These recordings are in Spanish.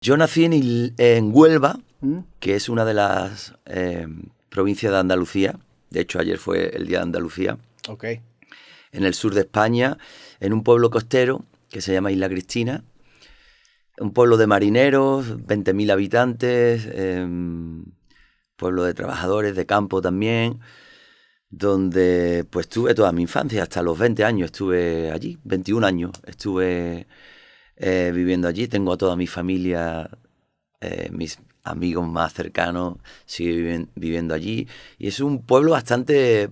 Yo nací en Huelva, que es una de las provincias de Andalucía. De hecho, ayer fue el Día de Andalucía. Ok. En el sur de España, en un pueblo costero que se llama Isla Cristina. Un pueblo de marineros, 20.000 habitantes, pueblo de trabajadores, de campo también, donde pues tuve toda mi infancia, hasta los 20 años estuve allí, 21 años estuve viviendo allí. Tengo a toda mi familia, mis amigos más cercanos siguen viviendo allí. Y es un pueblo bastante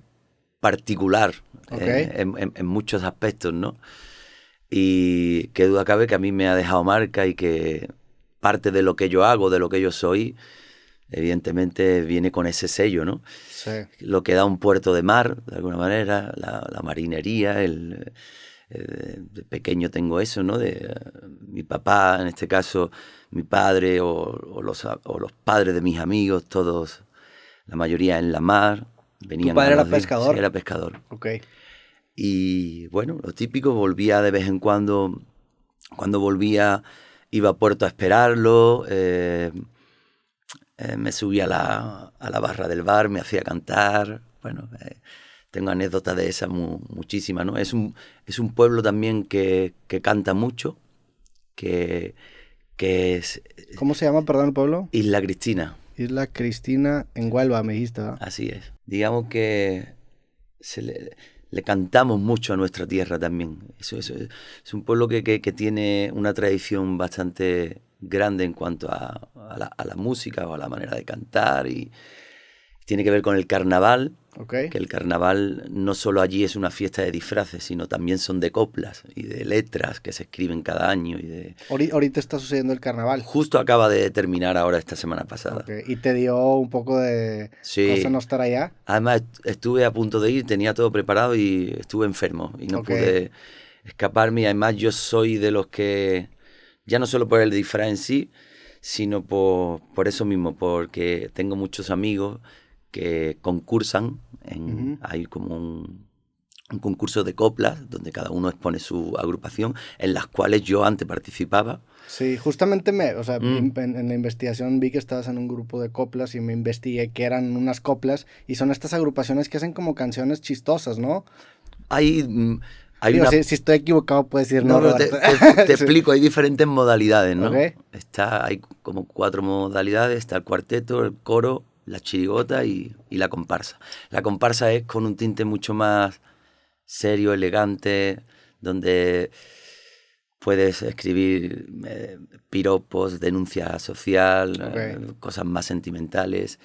particular Ok. en muchos aspectos, ¿no? Y qué duda cabe que a mí me ha dejado marca y que parte de lo que yo hago, de lo que yo soy, evidentemente viene con ese sello, ¿no? Sí. Lo que da un puerto de mar, de alguna manera, la marinería, de pequeño tengo eso, ¿no? Mi papá, en este caso, mi padre o los padres de mis amigos, todos, la mayoría en la mar, ¿Tu venían a padre era los días. Sí, pescador? era pescador. Ok. Y bueno, lo típico, volvía de vez en cuando volvía, iba a puerto a esperarlo, me subía a la barra del bar, me hacía cantar, bueno, tengo anécdotas de esas muchísimas, ¿no? Es un pueblo también que canta mucho, que, que es ¿Cómo se llama, perdón, el pueblo? Isla Cristina, Isla Cristina en Huelva, me dijiste, ¿verdad? así es. Digamos que se le cantamos mucho a nuestra tierra también. Eso es un pueblo que tiene una tradición bastante grande en cuanto a la música o a la manera de cantar, y tiene que ver con el carnaval, Ok. que el carnaval no solo allí es una fiesta de disfraces, sino también son de coplas y de letras que se escriben cada año. Ahorita está sucediendo el carnaval. Justo acaba de terminar ahora esta semana pasada. Ok. ¿Y te dio un poco de cosa no Sí. estar allá? Además, estuve a punto de ir, tenía todo preparado y estuve enfermo y no Ok. pude escaparme. Y además yo soy de los que, ya no solo por el disfraz en sí, sino por eso mismo, porque tengo muchos amigos que concursan. Ujú. Hay como un concurso de coplas donde cada uno expone su agrupación, en las cuales yo antes participaba. Sí, justamente o sea, Mm. en la investigación vi que estabas en un grupo de coplas y me investigué que eran unas coplas y son estas agrupaciones que hacen como canciones chistosas, ¿no? Hay, hay Digo, una si estoy equivocado puedes decir no, No, pero te, Roberto. te- te Sí. explico, hay diferentes modalidades, ¿no? Ok. Hay como 4 modalidades: está el cuarteto, el coro, la chirigota y la comparsa. La comparsa es con un tinte mucho más serio, elegante, donde puedes escribir piropos, denuncia social, Ok. cosas más sentimentales.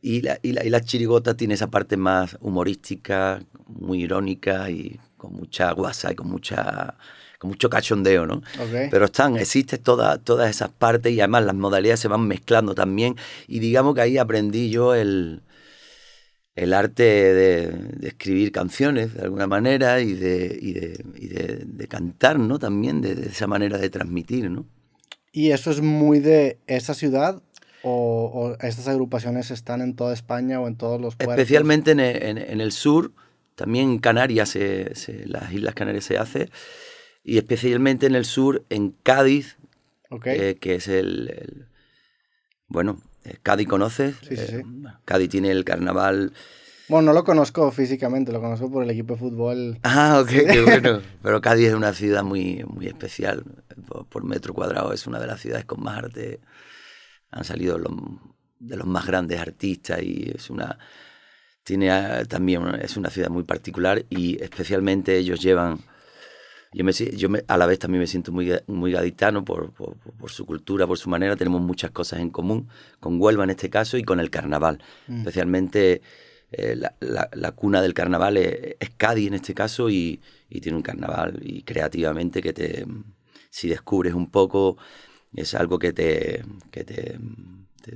Y la chirigota tiene esa parte más humorística, muy irónica y con mucha guasa y con mucho cachondeo, ¿no? Ok. Pero existen todas esas partes, y además las modalidades se van mezclando también. Y digamos que ahí aprendí yo el arte de escribir canciones de alguna manera y de cantar, ¿no? También de esa manera de transmitir, ¿no? ¿Y eso es muy de esa ciudad? O estas agrupaciones están en toda España o en todos los puertos? Especialmente en el sur, también en Canarias, las Islas Canarias se hace, y especialmente en el sur, en Cádiz, Ok. que es bueno, Cádiz conoces. Sí, sí, sí. Cádiz tiene el carnaval. Bueno, no lo conozco físicamente, lo conozco por el equipo de fútbol. Ah, ok, Sí. qué bueno. Pero Cádiz es una ciudad muy, muy especial. Por metro cuadrado es una de las ciudades con más arte. Han salido de los más grandes artistas, y tiene también, es una ciudad muy particular, y especialmente ellos llevan. A la vez también me siento muy, muy gaditano por su cultura, por su manera. Tenemos muchas cosas en común, con Huelva en este caso y con el carnaval. Mm. Especialmente la cuna del carnaval es Cádiz en este caso, y tiene un carnaval, y creativamente si descubres un poco, es algo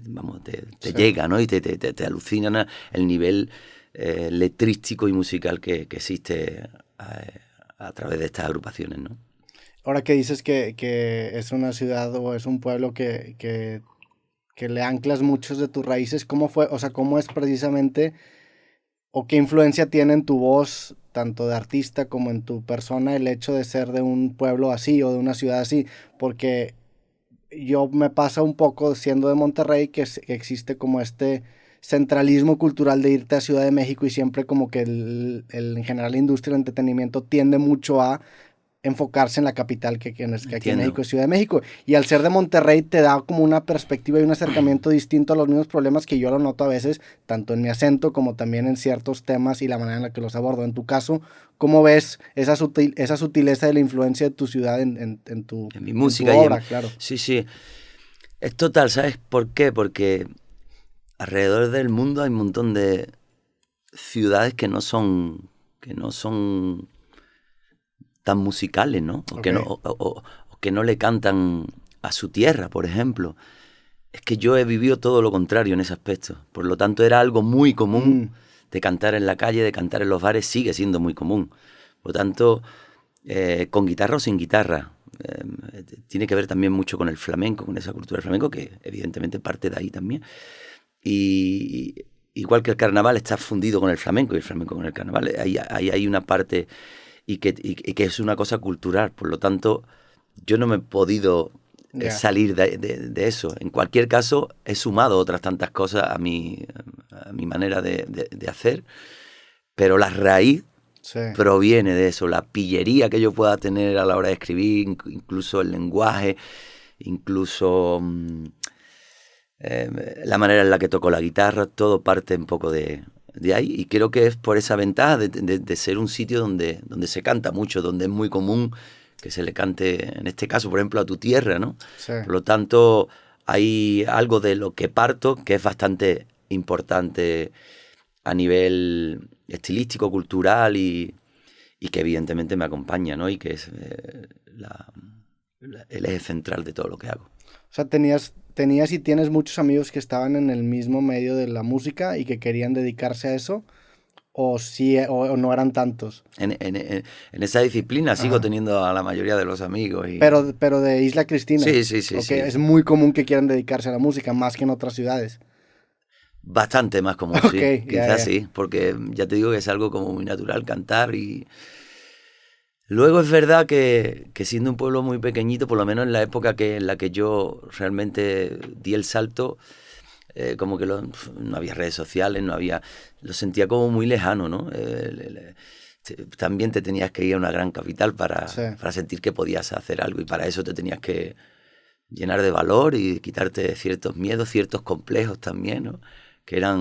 vamos, te Sí. llega, ¿no? Y te alucina el nivel letrístico y musical que existe a través de estas agrupaciones, ¿no? Ahora que dices que es una ciudad o es un pueblo que le anclas muchos de tus raíces, ¿cómo fue? O sea, ¿cómo es precisamente o qué influencia tiene en tu voz, tanto de artista como en tu persona, el hecho de ser de un pueblo así o de una ciudad así? Porque yo me pasa un poco siendo de Monterrey que existe como este centralismo cultural de irte a Ciudad de México y siempre como que en general la industria del entretenimiento tiende mucho a enfocarse en la capital que aquí en México es Ciudad de México. Y al ser de Monterrey te da como una perspectiva y un acercamiento distinto a los mismos problemas que yo lo noto a veces, tanto en mi acento como también en ciertos temas y la manera en la que los abordo. En tu caso, ¿cómo ves esa sutileza de la influencia de tu ciudad en mi música? En tu obra, claro. Sí, sí. Es total, ¿sabes por qué? Porque alrededor del mundo hay un montón de ciudades que no son tan musicales, ¿no? O, okay. o que no le cantan a su tierra, por ejemplo. Es que yo he vivido todo lo contrario en ese aspecto. Por lo tanto, era algo muy común de cantar en la calle, de cantar en los bares, sigue siendo muy común. Por lo tanto, con guitarra o sin guitarra. Tiene que ver también mucho con el flamenco, con esa cultura del flamenco, que evidentemente parte de ahí también. Y igual que el carnaval está fundido con el flamenco y el flamenco con el carnaval. Ahí hay una parte y que es una cosa cultural. Por lo tanto, yo no me he podido salir de eso. En cualquier caso, he sumado otras tantas cosas a mi manera de hacer, pero la raíz proviene de eso. La pillería que yo pueda tener a la hora de escribir, incluso el lenguaje, incluso la manera en la que toco la guitarra, todo parte un poco de ahí, y creo que es por esa ventaja de ser un sitio donde se canta mucho, donde es muy común que se le cante, en este caso, por ejemplo, a tu tierra, ¿no? Sí. Por lo tanto, hay algo de lo que parto que es bastante importante a nivel estilístico, cultural y que evidentemente me acompaña, ¿no? Y que es el eje central de todo lo que hago. O sea, tenías y tienes muchos amigos que estaban en el mismo medio de la música y que querían dedicarse a eso, o sí, o no eran tantos. En esa disciplina sigo teniendo a la mayoría de los amigos. Pero de Isla Cristina. Sí. Okay. Es muy común que quieran dedicarse a la música, más que en otras ciudades. Bastante más común, sí. Quizás sí, porque ya te digo que es algo como muy natural cantar y... Luego es verdad que siendo un pueblo muy pequeñito, por lo menos en la época en la que yo realmente di el salto, como que no había redes sociales, lo sentía como muy lejano, ¿no? También te tenías que ir a una gran capital para sentir que podías hacer algo, y para eso te tenías que llenar de valor y quitarte ciertos miedos, ciertos complejos también, ¿no? Que era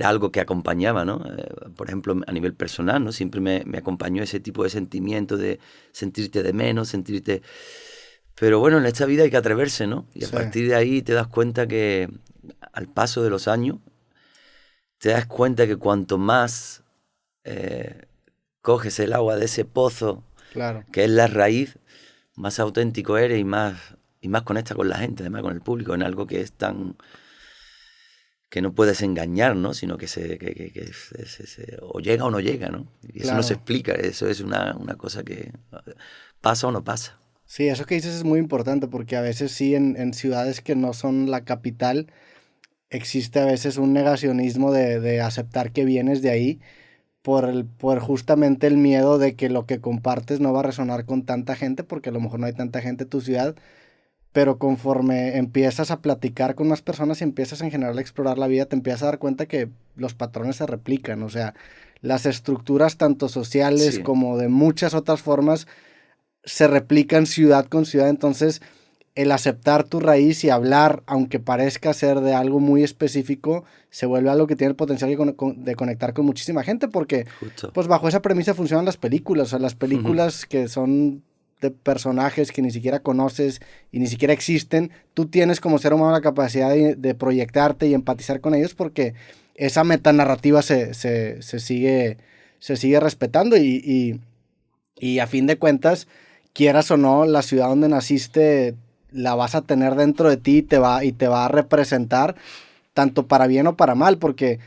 algo que acompañaba, ¿no? Por ejemplo, a nivel personal, ¿no? Siempre me acompañó ese tipo de sentimiento de sentirte de menos, sentirte... Pero bueno, en esta vida hay que atreverse, ¿no? Y a partir de ahí te das cuenta que al paso de los años, te das cuenta que cuanto más coges el agua de ese pozo, que es la raíz, más auténtico eres y más conectas con la gente, además con el público, en algo que es tan... que no puedes engañar, ¿no? Sino que o llega o no llega, ¿no? Y eso no se explica, eso es una cosa que pasa o no pasa. Sí, eso que dices es muy importante, porque a veces sí, en ciudades que no son la capital, existe a veces un negacionismo de aceptar que vienes de ahí por justamente el miedo de que lo que compartes no va a resonar con tanta gente, porque a lo mejor no hay tanta gente en tu ciudad, pero conforme empiezas a platicar con más personas y empiezas en general a explorar la vida, te empiezas a dar cuenta que los patrones se replican, o sea, las estructuras tanto sociales como de muchas otras formas se replican ciudad con ciudad. Entonces el aceptar tu raíz y hablar, aunque parezca ser de algo muy específico, se vuelve algo que tiene el potencial de conectar con muchísima gente, porque pues bajo esa premisa funcionan las películas. O sea, las películas que son de personajes que ni siquiera conoces y ni siquiera existen, tú tienes como ser humano la capacidad de proyectarte y empatizar con ellos, porque esa metanarrativa se sigue respetando y a fin de cuentas, quieras o no, la ciudad donde naciste la vas a tener dentro de ti y te va a representar tanto para bien o para mal, porque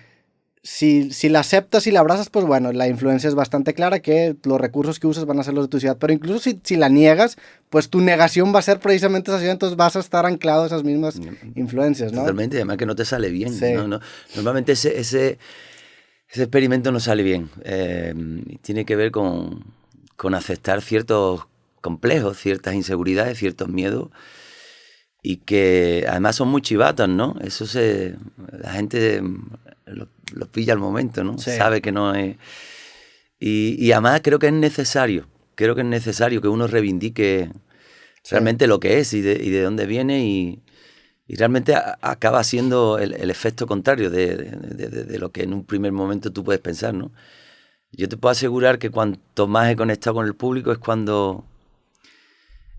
si la aceptas y la abrazas, pues bueno, la influencia es bastante clara, que los recursos que usas van a ser los de tu ciudad, pero incluso si la niegas, pues tu negación va a ser precisamente esa ciudad, entonces vas a estar anclado a esas mismas influencias, ¿no? Totalmente, además que no te sale bien, ¿no? Normalmente ese experimento no sale bien, tiene que ver con aceptar ciertos complejos, ciertas inseguridades, ciertos miedos, y que además son muy chivatos, ¿no? La gente lo pilla al momento, ¿no? Sí. Sabe que no es... Y además creo que es necesario que uno reivindique realmente lo que es y de dónde viene, y realmente acaba siendo el efecto contrario de lo que en un primer momento tú puedes pensar, ¿no? Yo te puedo asegurar que cuanto más he conectado con el público es cuando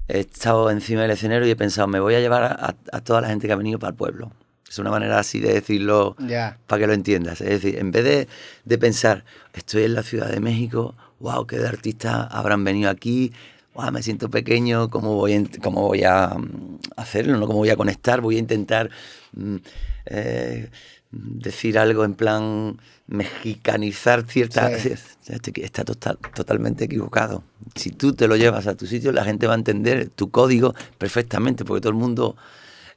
he estado encima del escenario y he pensado, me voy a llevar a toda la gente que ha venido para el pueblo. Es una manera así de decirlo para que lo entiendas. Es decir, en vez de pensar, estoy en la Ciudad de México, wow, qué de artistas habrán venido aquí, wow, me siento pequeño, ¿cómo voy a hacerlo? ¿No? ¿Cómo voy a conectar? Voy a intentar decir algo en plan mexicanizar ciertas... Sí. Está totalmente equivocado. Si tú te lo llevas a tu sitio, la gente va a entender tu código perfectamente, porque todo el mundo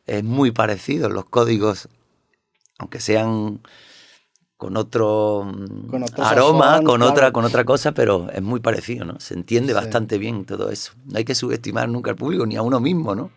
es muy parecido. Los códigos, aunque sean con otro aroma, sazón, claro. con otra cosa, pero es muy parecido, ¿no? Se entiende bastante bien todo eso. No hay que subestimar nunca al público, ni a uno mismo, ¿no?